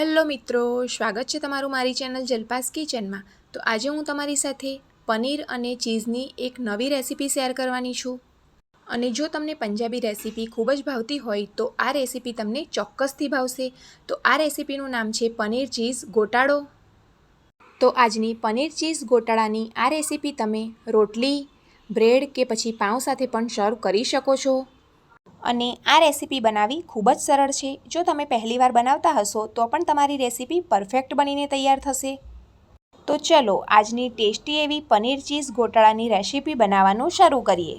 Hello મિત્રો, સ્વાગત છે તમારું મારી ચેનલ જલપાસ કિચનમાં। તો આજે હું તમારી સાથે પનીર અને ચીઝની એક નવી રેસીપી શેર કરવાની છું। અને જો તમને પંજાબી રેસીપી ખૂબ જ ભાવતી હોય તો આ રેસીપી તમને ચોક્કસથી ભાવશે। તો આ રેસીપીનું નામ છે પનીર ચીઝ ગોટાળો। તો આજની પનીર ચીઝ ગોટાળાની આ રેસીપી તમે રોટલી, બ્રેડ કે પછી પાઉં સાથે પણ સર્વ કરી શકો છો। અને આ રેસીપી બનાવવી ખૂબ જ સરળ છે। જો તમે પહેલીવાર બનાવતા હશો તો પણ તમારી રેસીપી પરફેક્ટ બનીને તૈયાર થશે। તો ચલો આજની ટેસ્ટી એવી પનીર ચીઝ ગોટાળાની રેસીપી બનાવવાનું શરૂ કરીએ।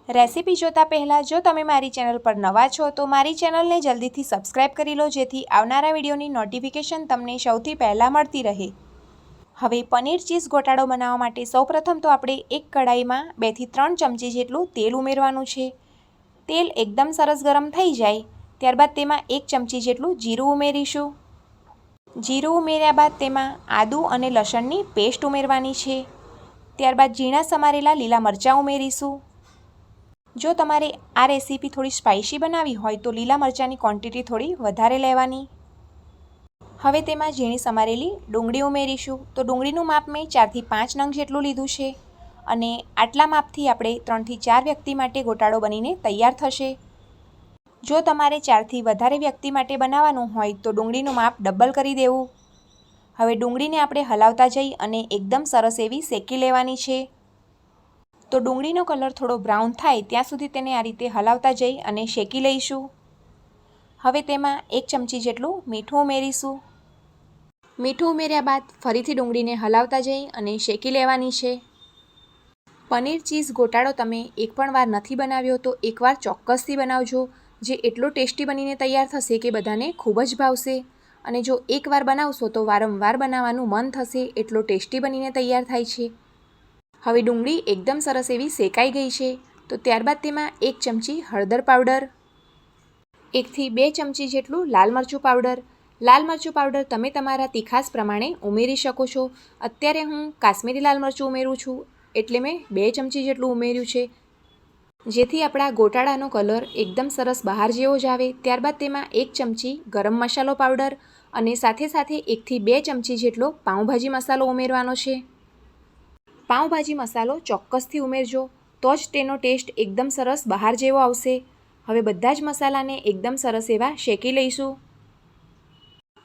રેસીપી જોતા પહેલાં જો તમે મારી ચેનલ પર નવા છો તો મારી ચેનલને જલ્દીથી સબસ્ક્રાઇબ કરી લો, જેથી આવનારા વિડીયોની નોટિફિકેશન તમને સૌથી પહેલાં મળતી રહે। હવે પનીર ચીઝ ગોટાળો બનાવવા માટે સૌપ્રથમ તો આપણે એક કઢાઈમાં 2 થી 3 ચમચી જેટલું તેલ ઉમેરવાનું છે। તેલ એકદમ સરસ ગરમ થઈ જાય ત્યારબાદ તેમાં 1 ચમચી જેટલું જીરું ઉમેરીશું। જીરું ઉમેર્યા બાદ તેમાં આદું અને લસણની પેસ્ટ ઉમેરવાની છે। ત્યારબાદ ઝીણા સમારેલા લીલા મરચાં ઉમેરીશું। જો તમારે આ રેસીપી થોડી સ્પાઇસી બનાવવી હોય તો લીલા મરચાંની ક્વોન્ટિટી થોડી વધારે લેવાની। હવે તેમાં ઝીણી સમારેલી ડુંગળી ઉમેરીશું। તો ડુંગળીનું માપ મેં 4 થી 5 નંગ જેટલું લીધું છે અને આટલા માપથી આપણે 3 થી 4 વ્યક્તિ માટે ગોટાળો બનીને તૈયાર થશે। જો તમારે 4 થી વધારે વ્યક્તિ માટે બનાવવાનું હોય તો ડુંગળીનું માપ ડબલ કરી દેવું। હવે ડુંગળીને આપણે હલાવતા જઈ અને એકદમ સરસ એવી શેકી લેવાની છે। તો ડુંગળીનો કલર થોડો બ્રાઉન થાય ત્યાં સુધી તેને આ રીતે હલાવતા જઈ અને શેકી લઈશું। હવે તેમાં 1 ચમચી જેટલું મીઠું ઉમેરીશું। મીઠું ઉમેર્યા બાદ ફરીથી ડુંગળીને હલાવતા જઈ અને શેકી લેવાની છે। પનીર ચીઝ ગોટાળો તમે એક પણ વાર નથી બનાવ્યો તો એકવાર ચોક્કસથી બનાવજો, જે એટલો ટેસ્ટી બનીને તૈયાર થશે કે બધાને ખૂબ જ ભાવશે। અને જો એકવાર બનાવશો તો વારંવાર બનાવવાનું મન થશે, એટલો ટેસ્ટી બનીને તૈયાર થાય છે। હવે ડુંગળી એકદમ સરસ એવી શેકાઈ ગઈ છે તો ત્યારબાદ તેમાં 1 ચમચી હળદર પાવડર, 1 થી 2 ચમચી જેટલું લાલ મરચું પાવડર। લાલ મરચું પાવડર તમે તમારા તીખાસ પ્રમાણે ઉમેરી શકો છો। અત્યારે હું કાશ્મીરી લાલ મરચું ઉમેરું છું એટલે મેં 2 ચમચી જેટલું ઉમેર્યું છે, જેથી આપણા ગોટાળાનો કલર એકદમ સરસ બહાર જેવો જ આવે। ત્યારબાદ તેમાં 1 ચમચી ગરમ મસાલો પાવડર અને સાથે સાથે 1 થી 2 ચમચી જેટલો પાઉંભાજી મસાલો ઉમેરવાનો છે। પાઉંભાજી મસાલો ચોક્કસથી ઉમેરજો, તો જ તેનો ટેસ્ટ એકદમ સરસ બહાર જેવો આવશે। હવે બધા જ મસાલાને એકદમ સરસ એવા શેકી લઈશું।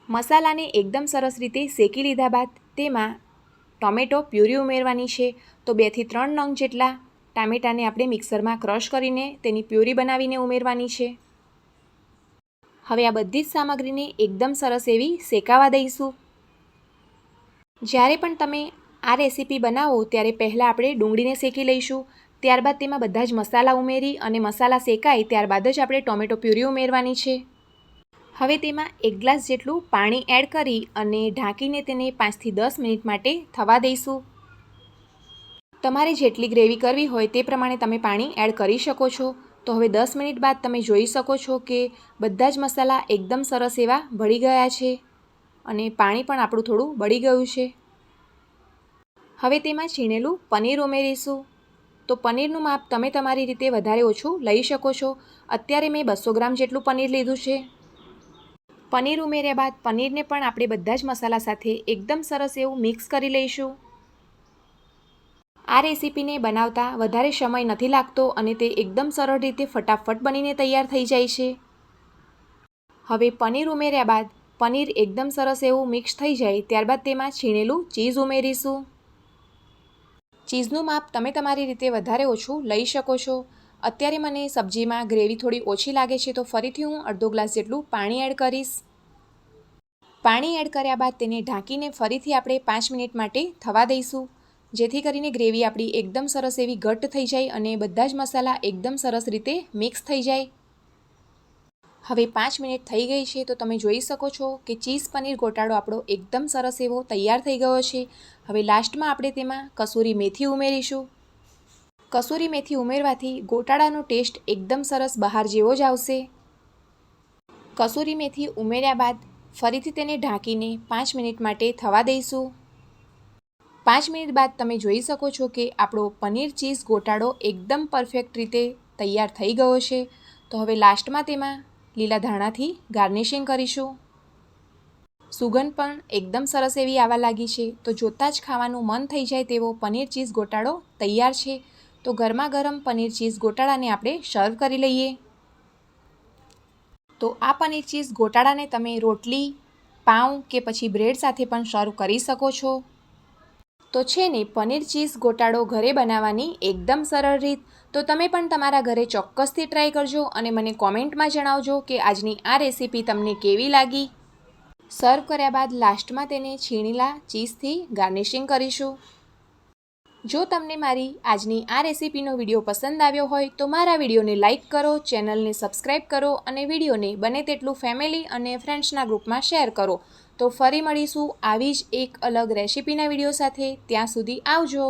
મસાલાને એકદમ સરસ રીતે શેકી લીધા બાદ તેમાં ટોમેટો પ્યુરી ઉમેરવાની છે। તો 2 થી 3 નંગ જેટલા ટામેટાને આપણે મિક્સરમાં ક્રશ કરીને તેની પ્યુરી બનાવીને ઉમેરવાની છે। હવે આ બધી જ સામગ્રીને એકદમ સરસ એવી શેકાવા દઈશું। જ્યારે પણ તમે આ રેસીપી બનાવો ત્યારે પહેલાં આપણે ડુંગળીને શેકી લઈશું, ત્યારબાદ તેમાં બધા જ મસાલા ઉમેરી અને મસાલા શેકાય ત્યારબાદ જ આપણે ટોમેટો પ્યુરી ઉમેરવાની છે। હવે તેમાં 1 ગ્લાસ જેટલું પાણી એડ કરી અને ઢાંકીને તેને 5 થી 10 મિનિટ માટે થવા દઈશું। તમારે જેટલી ગ્રેવી કરવી હોય તે પ્રમાણે તમે પાણી એડ કરી શકો છો। તો હવે 10 મિનિટ બાદ તમે જોઈ શકો છો કે બધા જ મસાલા એકદમ સરસ એવા ભળી ગયા છે અને પાણી પણ આપણું થોડું બળી ગયું છે। હવે તેમાં છીણેલું પનીર ઉમેરીશું। તો પનીરનું માપ તમે તમારી રીતે વધારે ઓછું લઈ શકો છો। અત્યારે મેં 200 ગ્રામ જેટલું પનીર લીધું છે। પનીર ઉમેર્યા બાદ પનીરને પણ આપણે બધા જ મસાલા સાથે એકદમ સરસ એવું મિક્સ કરી લઈશું। આ રેસીપીને બનાવતા વધારે સમય નથી લાગતો અને તે એકદમ સરળ રીતે ફટાફટ બનીને તૈયાર થઈ જાય છે। હવે પનીર ઉમેર્યા બાદ પનીર એકદમ સરસ એવું મિક્સ થઈ જાય ત્યારબાદ તેમાં છીણેલું ચીઝ ઉમેરીશું। ચીઝનું માપ તમે તમારી રીતે વધારે ઓછું લઈ શકો છો। અત્યારે મને સબ્જીમાં ગ્રેવી થોડી ઓછી લાગે છે તો ફરીથી હું અડધો ગ્લાસ જેટલું પાણી એડ કરીશ। પાણી એડ કર્યા બાદ તેને ઢાંકીને ફરીથી આપણે 5 મિનિટ માટે થવા દઈશું, જેથી કરીને ગ્રેવી આપણી એકદમ સરસ એવી ઘટ્ટ થઈ જાય અને બધા જ મસાલા એકદમ સરસ રીતે મિક્સ થઈ જાય। હવે 5 મિનિટ થઈ ગઈ છે તો તમે જોઈ શકો છો કે ચીઝ પનીર ગોટાળો આપણો એકદમ સરસ એવો તૈયાર થઈ ગયો છે। હવે લાસ્ટમાં આપણે તેમાં કસૂરી મેથી ઉમેરીશું। કસૂરી મેથી ઉમેરવાથી ગોટાળાનો ટેસ્ટ એકદમ સરસ બહાર જેવો જ આવશે। કસૂરી મેથી ઉમેર્યા બાદ ફરીથી તેને ઢાંકીને 5 મિનિટ માટે થવા દઈશું। 5 મિનિટ બાદ તમે જોઈ શકો છો કે આપણો પનીર ચીઝ ગોટાળો એકદમ પરફેક્ટ રીતે તૈયાર થઈ ગયો છે। તો હવે લાસ્ટમાં તેમાં લીલા ધાણાથી ગાર્નિશિંગ કરીશું। સુગંધ પણ એકદમ સરસ એવી આવવા લાગી છે. તો જોતાં જ ખાવાનું મન થઈ જાય તેવો પનીર ચીઝ ગોટાળો તૈયાર છે. તો ગરમા ગરમ પનીર ચીઝ ગોટાળાને આપણે સર્વ કરી લઈએ. તો આ પનીર ચીઝ ગોટાળાને તમે રોટલી, પાઉં કે પછી બ્રેડ સાથે પણ સર્વ કરી શકો છો. તો છે ને પનીર ચીઝ ગોટાળો ઘરે બનાવવાની એકદમ સરળ રીત. તો તમે પણ તમારા ઘરે ચોક્કસથી ટ્રાય કરજો અને મને કોમેન્ટમાં જણાવજો કે આજની આ રેસીપી તમને કેવી લાગી. સર્વ કર્યા બાદ લાસ્ટમાં તેને છીણેલા ચીઝથી ગાર્નિશિંગ કરીશું. જો તમને મારી આજની આ રેસીપીનો વિડીયો પસંદ આવ્યો હોય તો મારા વિડીયોને લાઇક કરો, ચેનલને સબસ્ક્રાઈબ કરો અને વિડીયોને બને તેટલું ફેમિલી અને ફ્રેન્ડ્સના ગ્રુપમાં શેર કરો. તો ફરી મળીશું આવી જ એક અલગ રેસીપીના વિડીયો સાથે. ત્યાં સુધી આવજો.